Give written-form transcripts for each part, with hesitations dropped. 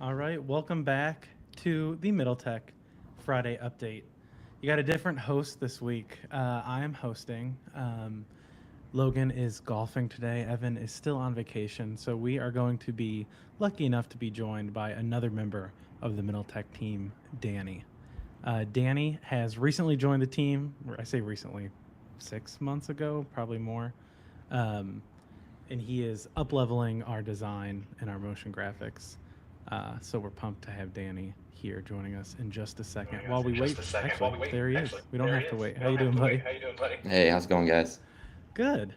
All right, welcome back to the Middle Tech Friday update. You got a different host this week. I am hosting. Logan is golfing today. Evan is still on vacation. So we are going to be lucky enough to be joined by another member of the Middle Tech team, Danny. Danny has recently joined the team. I say recently, 6 months ago, probably more. Um, and he is up leveling our design and our motion graphics. So we're pumped to have Danny here joining us in just a second. While we wait, actually, there he is. We don't have to wait. How you doing, buddy? Hey, how's it going, guys? Good.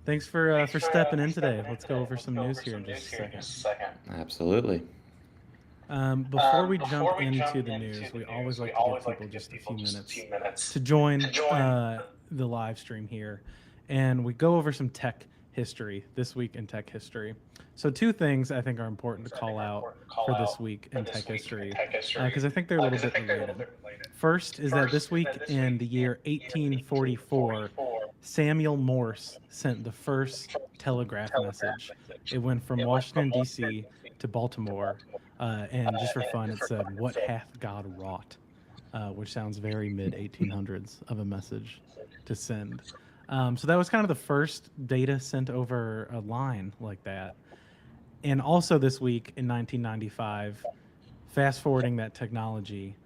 Thanks for stepping in today. Let's go over some news here in just a second. Absolutely. Before we jump into the news, we always like to give people just a few minutes to join the live stream here, and we go over some tech history this week in tech history. So two things I think are important to call out for this week in tech history, because I think they're a little bit related. First is that this week in the year 1844, Samuel Morse sent the first telegraph message. It went from Washington, D.C. to Baltimore. And just for fun, it said, "What hath God wrought?" Which sounds very mid 1800s of a message to send. So that was kind of the first data sent over a line like that. And also this week in 1995, fast forwarding that technology,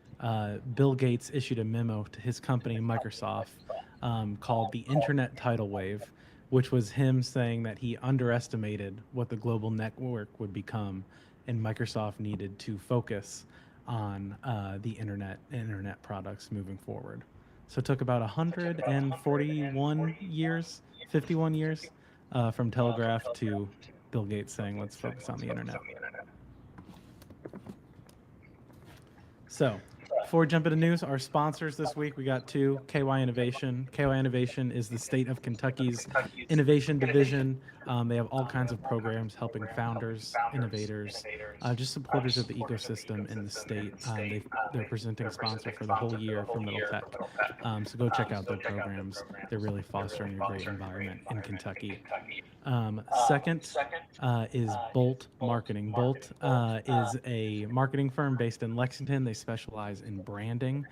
Bill Gates issued a memo to his company, Microsoft, called the Internet Tidal Wave, which was him saying that he underestimated what the global network would become, and Microsoft needed to focus on the internet products moving forward. So it took about 141 years, 51 years from Telegraph to Bill Gates saying, let's focus on the internet. So, before we jump into news, our sponsors this week, we got two, KY Innovation. KY Innovation is the state of Kentucky's innovation division. They have all kinds of programs helping founders, innovators, just supporters of the ecosystem in the state. They're presenting sponsor for the whole year for Middle Tech. So go check out their programs. They're really fostering a great environment in Kentucky. Second is Bolt Marketing. Bolt is a marketing firm based in Lexington. They specialize in branding,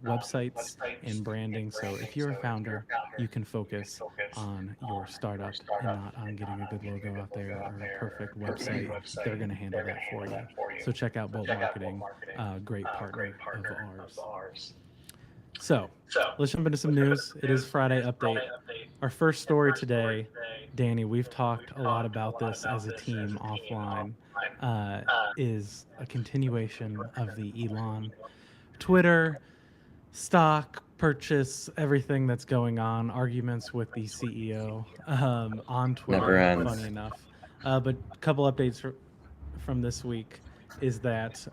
websites, and branding. So if you're a founder, you can focus on your startup and not on getting a good logo out there or a perfect website. They're going to handle that for you. So check out Bolt Marketing, great partner of ours. So let's jump into some news. It is Friday update. Our first story today, Danny, we've talked a lot about this as a team offline, is a continuation of the Elon Twitter stock purchase, everything that's going on, arguments with the CEO on Never Twitter, ends. funny enough. But a couple updates from this week is that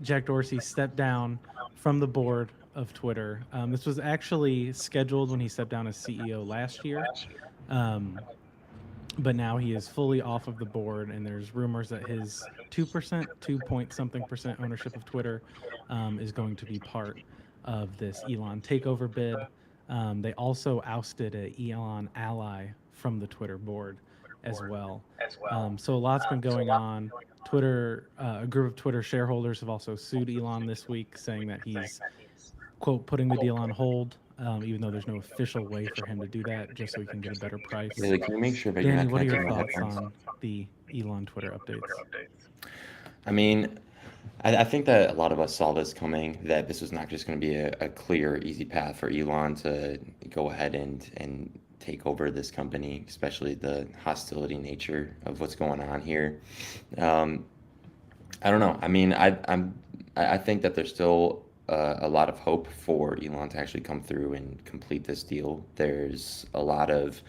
Jack Dorsey stepped down from the board of Twitter. This was actually scheduled when he stepped down as CEO last year. Um, but now he is fully off of the board, and there's rumors that his 2%, 2 point something percent ownership of Twitter is going to be part of this Elon takeover bid. They also ousted a Elon ally from the Twitter board as well. So a lot's been going on. Twitter, a group of Twitter shareholders have also sued Elon this week, saying that he's, quote, putting the deal on hold, even though there's no official way for him to do that, just so he can get a better price. Really, can you make sure that you're Danny, not what are your connecting my thoughts headphones? on the Elon Twitter updates? I mean, I think that a lot of us saw this coming, that this was not just going to be a clear, easy path for Elon to go ahead and take over this company, especially the hostility nature of what's going on here. Um, I don't know. I mean, I think that there's still a lot of hope for Elon to actually come through and complete this deal. There's a lot of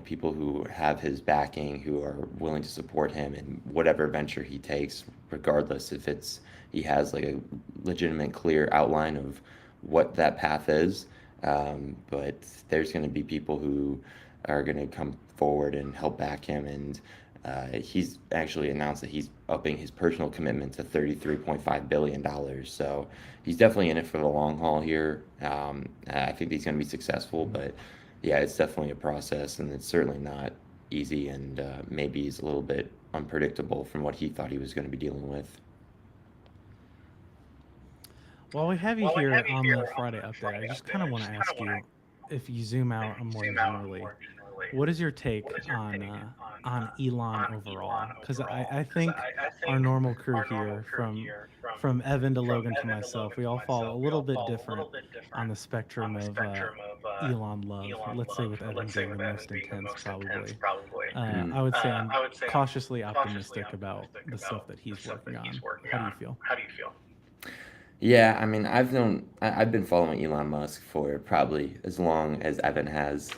people who have his backing, who are willing to support him in whatever venture he takes, regardless if he has like a legitimate, clear outline of what that path is. But there's going to be people who are going to come forward and help back him, and he's actually announced that he's upping his personal commitment to $33.5 billion. So he's definitely in it for the long haul here. I think he's going to be successful, but yeah, it's definitely a process, and it's certainly not easy, and maybe he's a little bit unpredictable from what he thought he was going to be dealing with. While we have you here on the Friday update, I just kind of want to ask you, if you zoom out more generally, what is your take on Elon overall? Because I think our normal crew here, from Evan to Logan to myself, we all fall a little bit different on the spectrum of Elon love. Let's say with Evan being the most intense, probably. Mm. I would say I'm cautiously optimistic about the stuff that he's working on. How do you feel? Yeah, I mean, I've been following Elon Musk for probably as long as Evan has.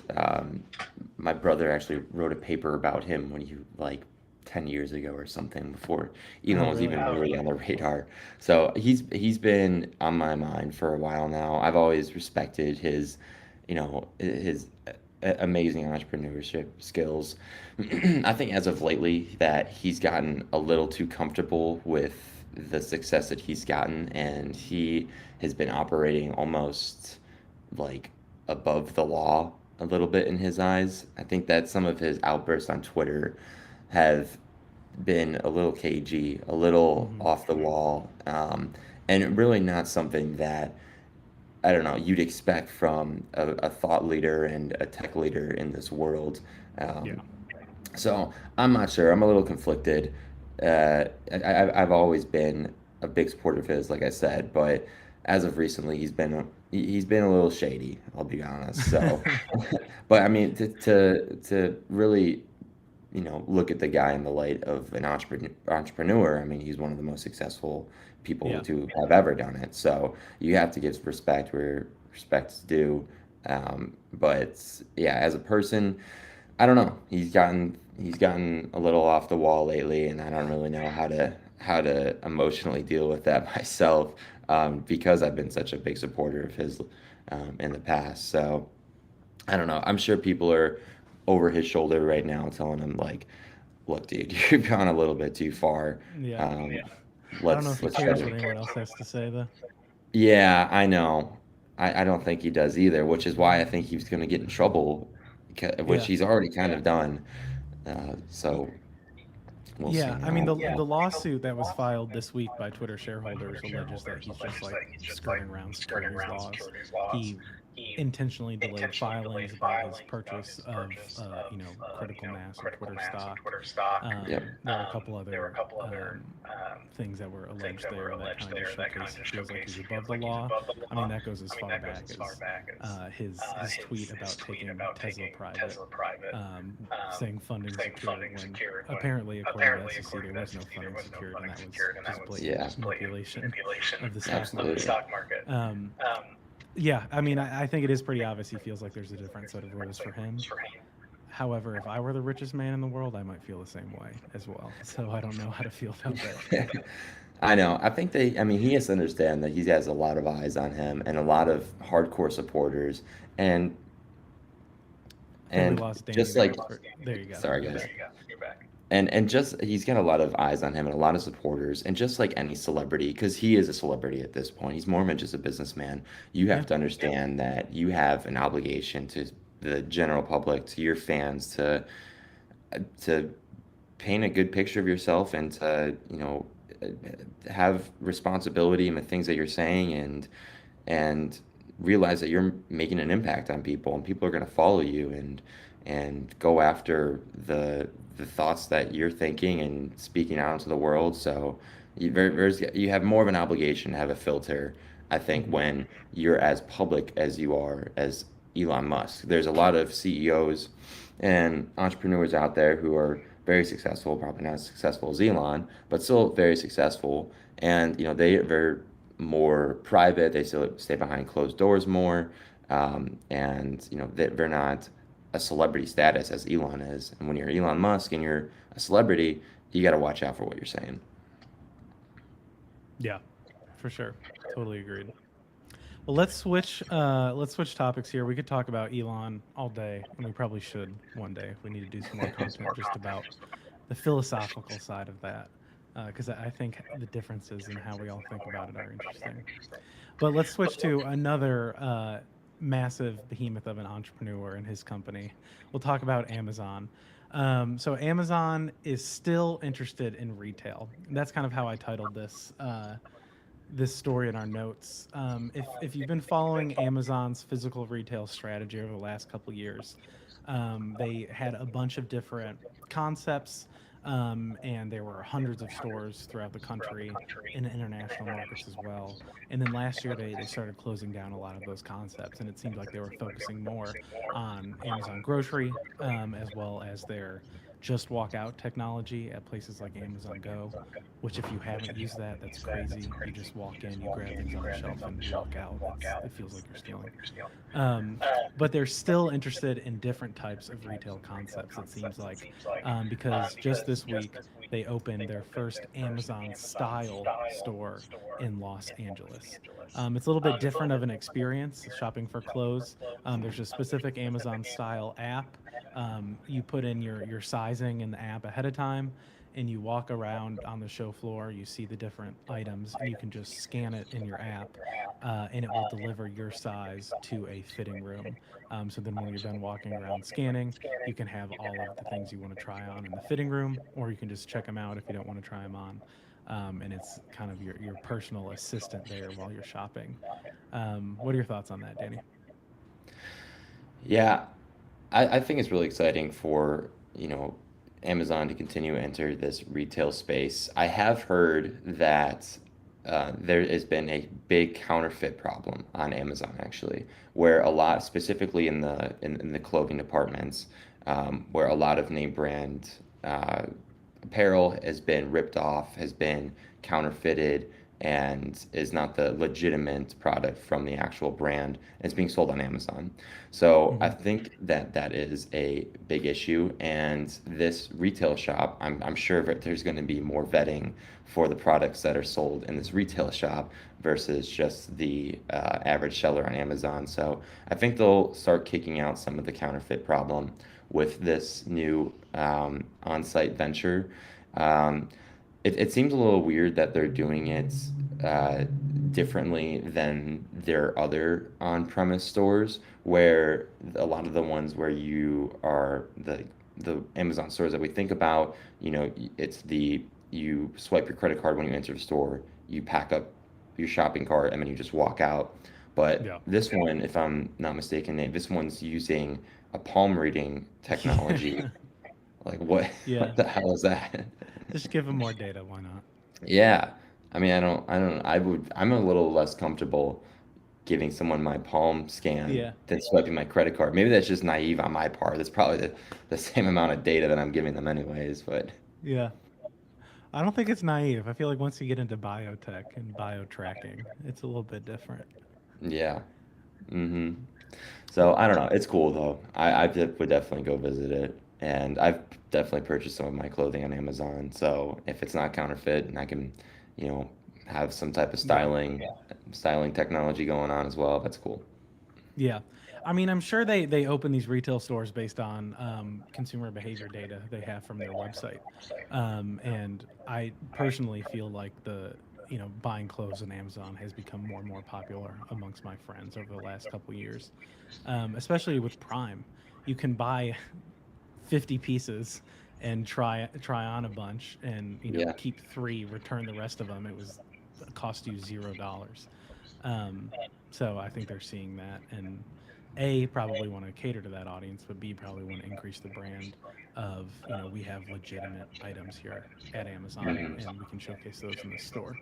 My brother actually wrote a paper about him when he like 10 years ago or something before Elon Oh, was really? even really on the radar. So he's been on my mind for a while now. I've always respected his, his amazing entrepreneurship skills. I think as of lately that he's gotten a little too comfortable with the success that he's gotten, and he has been operating almost like above the law a little bit in his eyes. I think that some of his outbursts on Twitter have been a little cagey, a little Hmm. off the wall, and really not something that I don't know you'd expect from a thought leader and a tech leader in this world. Yeah. Um, so I'm not sure. I'm a little conflicted. I've always been a big supporter of his, like I said, but as of recently, he's been a little shady. I'll be honest. So, but I mean, to really look at the guy in the light of an entrepreneur. I mean, he's one of the most successful people Yeah. to have ever done it. So you have to give respect where respect's due. But yeah, as a person, I don't know. He's gotten a little off the wall lately, and I don't really know how to emotionally deal with that myself, because I've been such a big supporter of his in the past. So I don't know. I'm sure people are over his shoulder right now, telling him like, "Look, dude, you've gone a little bit too far. Yeah. Um, I don't know if he let's try cares what to." anyone else has to say, though. Yeah, I know. I don't think he does either, which is why I think he's going to get in trouble, which Yeah. he's already kind of done. Y- So we'll see Yeah, I mean now. the lawsuit that was filed this week by Twitter shareholders alleges that he's just like skirting around securities laws. He intentionally delayed filings about his purchase of critical mass or Twitter stock. Yep. There are a couple other things that were alleged there that kind of just showcase he feels like he's above the law. I mean that goes as far back as his tweet about taking Tesla private, saying funding secured when apparently, according to the SEC, there was no funding secured, and that was just Yeah. blatant manipulation of the stock Absolutely. market. Um, yeah, I mean, I think it is pretty obvious he feels like there's a different set of rules for him. However, if I were the richest man in the world, I might feel the same way as well. So I don't know how to feel about that. I know. I think I mean, he has to understand that he has a lot of eyes on him and a lot of hardcore supporters. And, I think we and lost Danny just there. like, There you go. sorry, You're guys. back. And just he's got a lot of eyes on him and a lot of supporters, and just like any celebrity, because he is a celebrity at this point, he's more than just a businessman. You Yeah. have to understand that you have an obligation to the general public, to your fans, to paint a good picture of yourself, and to have responsibility in the things that you're saying, and realize that you're making an impact on people, and people are going to follow you, and go after the thoughts that you're thinking and speaking out into the world. So you have more of an obligation to have a filter, I think, Hmm. when you're as public as you are as Elon Musk. There's a lot of CEOs and entrepreneurs out there who are very successful, probably not as successful as Elon, but still very successful. And they're more private. They still stay behind closed doors more, and they're not a celebrity status as Elon is. And when you're Elon Musk and you're a celebrity, you got to watch out for what you're saying. Yeah, for sure. Totally agreed. Well, let's switch topics here. We could talk about Elon all day, and we probably should one day if we need to do some more content just about the philosophical side of that, because I think the differences in how we all think about it are interesting. But let's switch to another massive behemoth of an entrepreneur and his company. We'll talk about Amazon. So Amazon is still interested in retail. And that's kind of how I titled this story in our notes. If you've been following Amazon's physical retail strategy over the last couple years, they had a bunch of different concepts, and there were hundreds of stores throughout the country in international markets as well. And then last year they started closing down a lot of those concepts, and it seemed like they were focusing more on Amazon grocery, as well as their just walk out technology at places like Amazon Go, which if you haven't used that, that's crazy. You just walk in, you grab things on the shelf, and walk out. It feels like you're stealing. Um, but they're still interested in different types of retail concepts, it seems like, because just this week they opened their first Amazon style store in Los Angeles. It's a little bit different of an experience shopping for clothes. There's a specific Amazon style app. You put in your sizing in the app ahead of time, and you walk around on the show floor. You see the different items, and you can just scan it in your app, and it will deliver your size to a fitting room. So then, when you're done walking around scanning, you can have all of the things you want to try on in the fitting room, or you can just check them out if you don't want to try them on. And it's kind of your personal assistant there while you're shopping. What are your thoughts on that, Danny? Yeah, I think it's really exciting for, Amazon to continue to enter this retail space. I have heard that there has been a big counterfeit problem on Amazon actually, where a lot, specifically in the clothing departments, where a lot of name brand apparel has been ripped off, has been counterfeited, and is not the legitimate product from the actual brand. It's being sold on Amazon. So I Hmm. think that that is a big issue. And this retail shop, I'm sure that there's going to be more vetting for the products that are sold in this retail shop versus just the average seller on Amazon. So I think they'll start kicking out some of the counterfeit problem with this new on-site venture. Um, it seems a little weird that they're doing it uh, differently than their other on-premise stores, where a lot of the ones where you are the Amazon stores that we think about, it's you swipe your credit card when you enter the store, you pack up your shopping cart, and then you just walk out. But Yeah. this one, if I'm not mistaken, this one's using a palm reading technology. Like what Yeah. what the hell is that? Just give them more data. Why not? Yeah. I mean, I'm a little less comfortable giving someone my palm scan Yeah. than swiping my credit card. Maybe that's just naive on my part. That's probably the same amount of data that I'm giving them anyways, but Yeah. I don't think it's naive. I feel like once you get into biotech and bio tracking, it's a little bit different. yeah. hmm So I don't know. It's cool though. Would definitely go visit it. And I've definitely purchased some of my clothing on Amazon. So if it's not counterfeit and I can, you know, have some type of Yeah. styling technology going on as well, that's cool. Yeah. I mean, I'm sure they open these retail stores based on consumer behavior data they have from their website. And I personally feel like buying clothes on Amazon has become more and more popular amongst my friends over the last couple years, especially with Prime. You can buy 50 pieces and try on a bunch, and Yeah. keep three, return the rest of them. It cost you $0. um, so I think they're seeing that, and A, probably want to cater to that audience, but B, probably want to increase the brand of, we have legitimate items here at Amazon, hmm and we can showcase those in the store.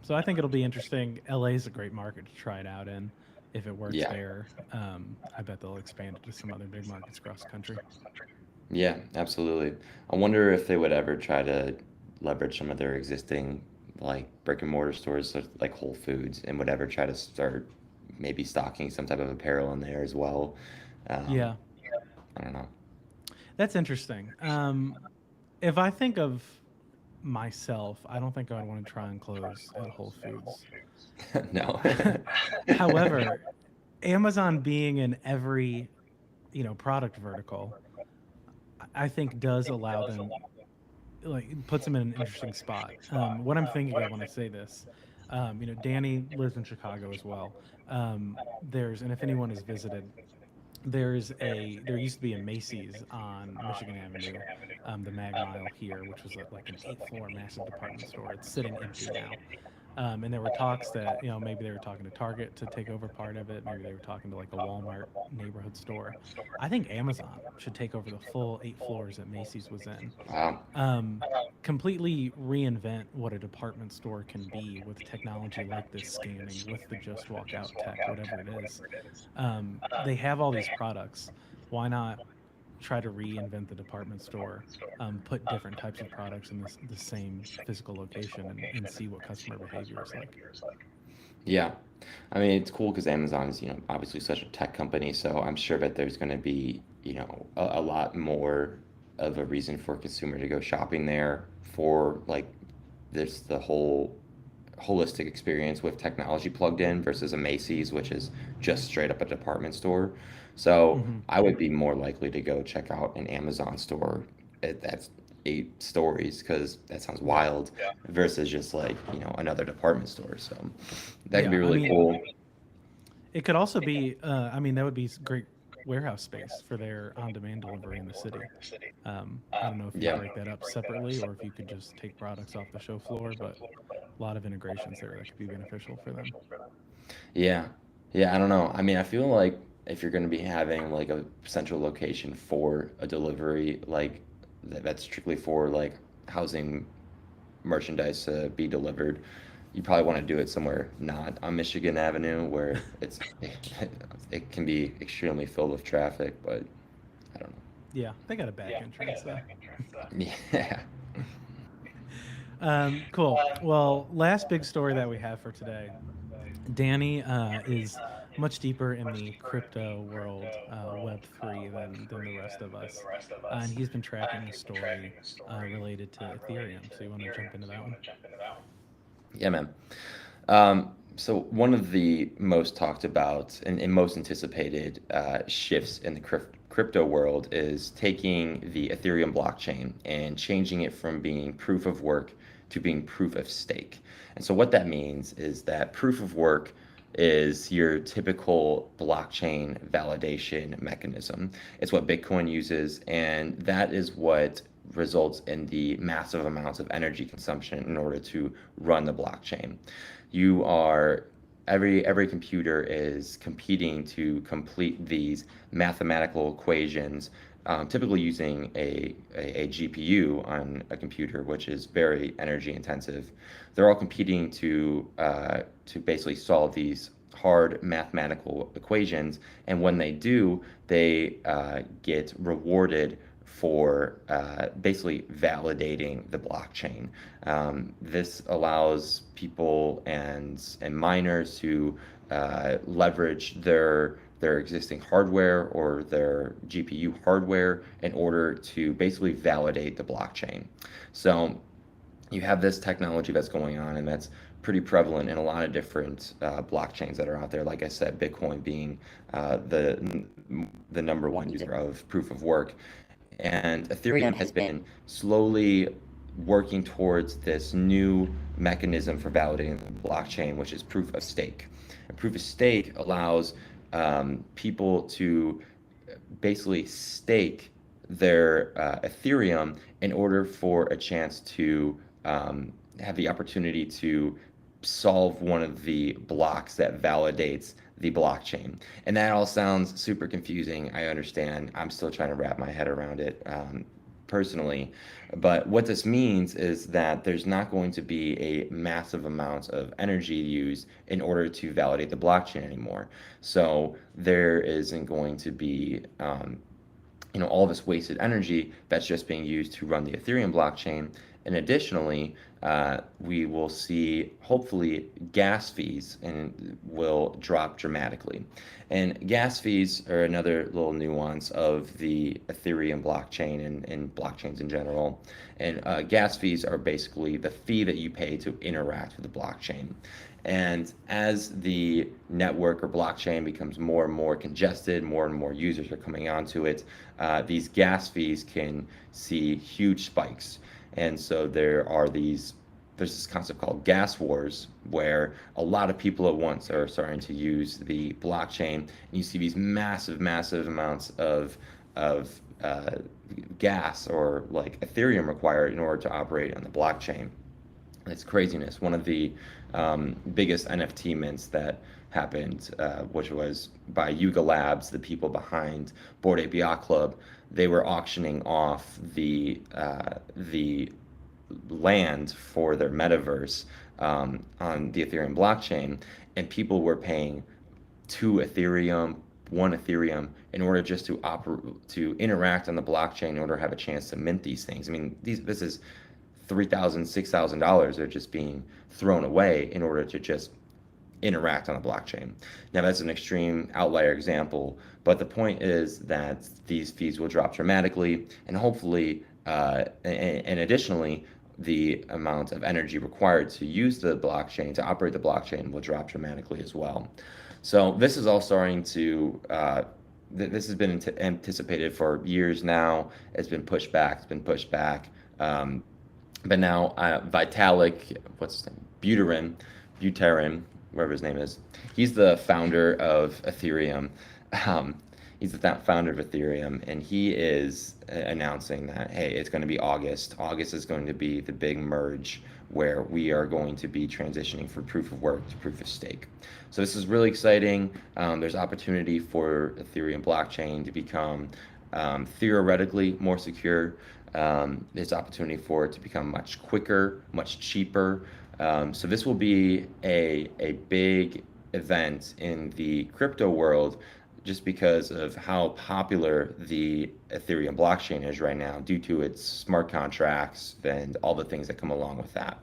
So I think it'll be interesting. LA is a great market to try it out in. If it works Yeah. there, I bet they'll expand it to some other big markets across the country. Yeah, absolutely. I wonder if they would ever try to leverage some of their existing like brick and mortar stores like Whole Foods and would ever try to start maybe stocking some type of apparel in there as well. Um, Yeah, I don't know. that's interesting. If I think of myself, I don't think I'd want to try on clothes at Whole Foods. No. However, Amazon being in every, product vertical, I think does allow them, like, puts them in an interesting spot. What I'm thinking of when I say this, Danny lives in Chicago as well. And if anyone has visited there used to be a Macy's on Michigan Avenue, the Mag Mile here, which was like an 8th floor massive department store. It's sitting empty now. And there were talks that, maybe they were talking to Target to take over part of it. Maybe they were talking to like a Walmart neighborhood store. I think Amazon should take over the full 8 floors that Macy's was in. Wow. um, Completely reinvent what a department store can be with technology like this scanning, with the just walk out tech, whatever it is. They have all these products. Why not try to reinvent the department store, put different types of products in the same physical location, and see what customer behavior is like? Yeah. I mean, it's cool because Amazon is, obviously such a tech company, so I'm sure that there's going to be, a lot more of a reason for a consumer to go shopping there for like there's the whole holistic experience with technology plugged in versus a Macy's, which is just straight up a department store. So Hmm. I would be more likely to go check out an Amazon store that's 8 stories because that sounds wild versus just like, another department store. So that could Yeah, be I really mean, cool. it could also be. I mean, that would be great warehouse space for their on-demand delivery in the city. I don't know if you'd Yeah. break that up separately or if you could just take products off the show floor, but a lot of integrations there that could be beneficial for them. Yeah. Yeah, I don't know. I mean, I feel like if you're going to be having like a central location for a delivery, like that's strictly for like housing merchandise to be delivered, you probably want to do it somewhere not on Michigan Avenue where it can be extremely filled with traffic, but I don't Yeah, they got a back entrance though. know. Yeah. Cool. Well, last big story that we have for today. Danny is much deeper in the crypto world, Web3, than the rest of us, and he's been tracking a story related to Ethereum. So you want to jump into that one? Yeah, man. So one of the most talked about and most anticipated shifts in the crypto world is taking the Ethereum blockchain and changing it from being proof of work to being proof of stake. And so what that means is that proof of work is your typical blockchain validation mechanism. It's what Bitcoin uses, and that is what results in the massive amounts of energy consumption in order to run the blockchain. You are every computer is competing to complete these mathematical equations, typically using a GPU on a computer, which is very energy intensive. They're all competing to basically solve these hard mathematical equations, and when they do, they get rewarded for basically validating the blockchain. This allows people and miners to leverage their existing hardware or their GPU hardware in order to basically validate the blockchain. So you have this technology that's going on, and that's pretty prevalent in a lot of different blockchains that are out there. Like I said, Bitcoin being the number one user of proof of work, and Ethereum has been slowly working towards this new mechanism for validating the blockchain, which is proof of stake. And proof of stake allows people to basically stake their Ethereum in order for a chance to have the opportunity to solve one of the blocks that validates the blockchain. And that all sounds super confusing. I understand. I'm still trying to wrap my head around it personally. But what this means is that there's not going to be a massive amount of energy used in order to validate the blockchain anymore. So there isn't going to be all this wasted energy that's just being used to run the Ethereum blockchain. And additionally, we will see hopefully gas fees and will drop dramatically. And gas fees are another little nuance of the Ethereum blockchain and blockchains in general. And gas fees are basically the fee that you pay to interact with the blockchain. And as the network or blockchain becomes more and more congested, more and more users are coming onto it, these gas fees can see huge spikes. And so there are these there's this concept called gas wars, where a lot of people at once are starting to use the blockchain, and you see these massive amounts of gas or like Ethereum required in order to operate on the blockchain. It's craziness. One of the biggest NFT mints that happened, which was by Yuga Labs, the people behind Bored Ape Yacht Club. They were auctioning off the land for their metaverse on the Ethereum blockchain, and people were paying 2 Ethereum, 1 Ethereum in order just to interact on the blockchain in order to have a chance to mint these things. I mean, this is $3,000, $6,000 are just being thrown away in order to just interact on the blockchain. Now, that's an extreme outlier example, but the point is that these fees will drop dramatically, and hopefully, and additionally, the amount of energy required to use the blockchain, to operate the blockchain, will drop dramatically as well. So this is all starting to, this has been anticipated for years now. It's been pushed back, but now Vitalik, what's his name? Buterin, whatever his name is, he's the founder of Ethereum. He's the founder of Ethereum, and he is announcing that, hey, it's going to be August. August is going to be the big merge where we are going to be transitioning from proof of work to proof of stake. So this is really exciting. There's opportunity for Ethereum blockchain to become theoretically more secure. There's opportunity for it to become much quicker, much cheaper. So this will be a big event in the crypto world, just because of how popular the Ethereum blockchain is right now due to its smart contracts and all the things that come along with that.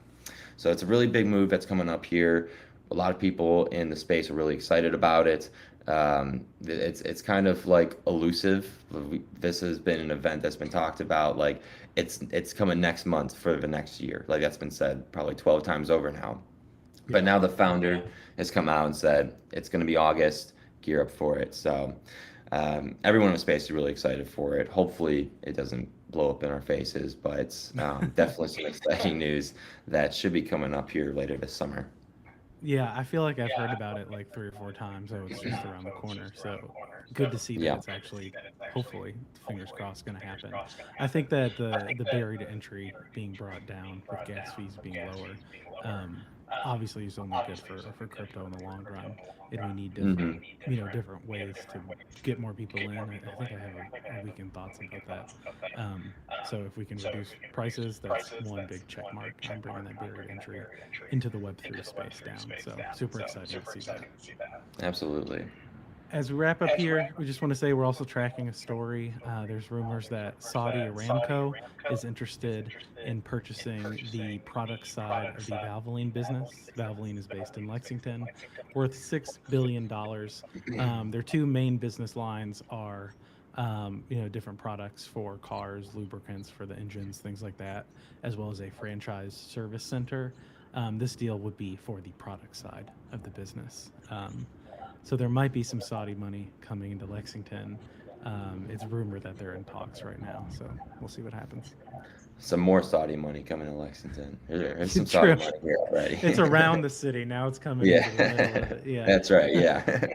So it's a really big move that's coming up here. A lot of people in the space are really excited about it. It's kind of like elusive. This has been an event that's been talked about, like it's coming next month for the next year. Like that's been said probably 12 times over now. But now the founder has come out and said it's going to be August. Gear up for it. So everyone in the space is really excited for it. Hopefully it doesn't blow up in our faces, but it's definitely some exciting news that should be coming up here later this summer. Yeah, I feel like I've heard about it like 3 or 4 times. So it's just around the corner. So good to see that it's actually, hopefully, fingers crossed, going to happen. I think that the barrier to entry being brought down with gas fees being lower, obviously is only good for crypto in the long run. And we need different, different ways to get more people in. I think I have a weekend thoughts about that. So if we can reduce prices, that's one big check mark on bringing that barrier to entry into the Web3 space down. So super excited to see that. Absolutely. As we wrap up here, we just want to say we're also tracking a story. There's rumors that Saudi Aramco is interested in purchasing the product side of the Valvoline business. Valvoline is based in Lexington, worth $6 billion. Their 2 main business lines are, different products for cars, lubricants for the engines, things like that, as well as a franchise service center. This deal would be for the product side of the business. So there might be some Saudi money coming into Lexington. It's rumored that they're in talks right now, so we'll see what happens. Some more Saudi money coming to Lexington. There's some Saudi money here already. It's around the city now. It's coming into the middle of it. Yeah, that's right. Yeah.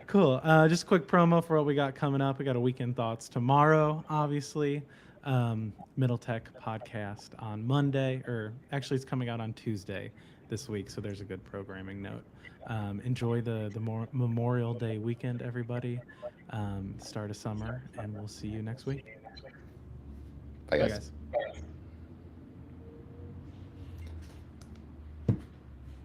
Cool. Just a quick promo for what we got coming up. We got a weekend thoughts tomorrow, obviously. Middle Tech podcast on Monday, or actually it's coming out on Tuesday this week, so there's a good programming note. Enjoy the Memorial Day weekend, everybody. Start of summer, and we'll see you next week. Bye, guys.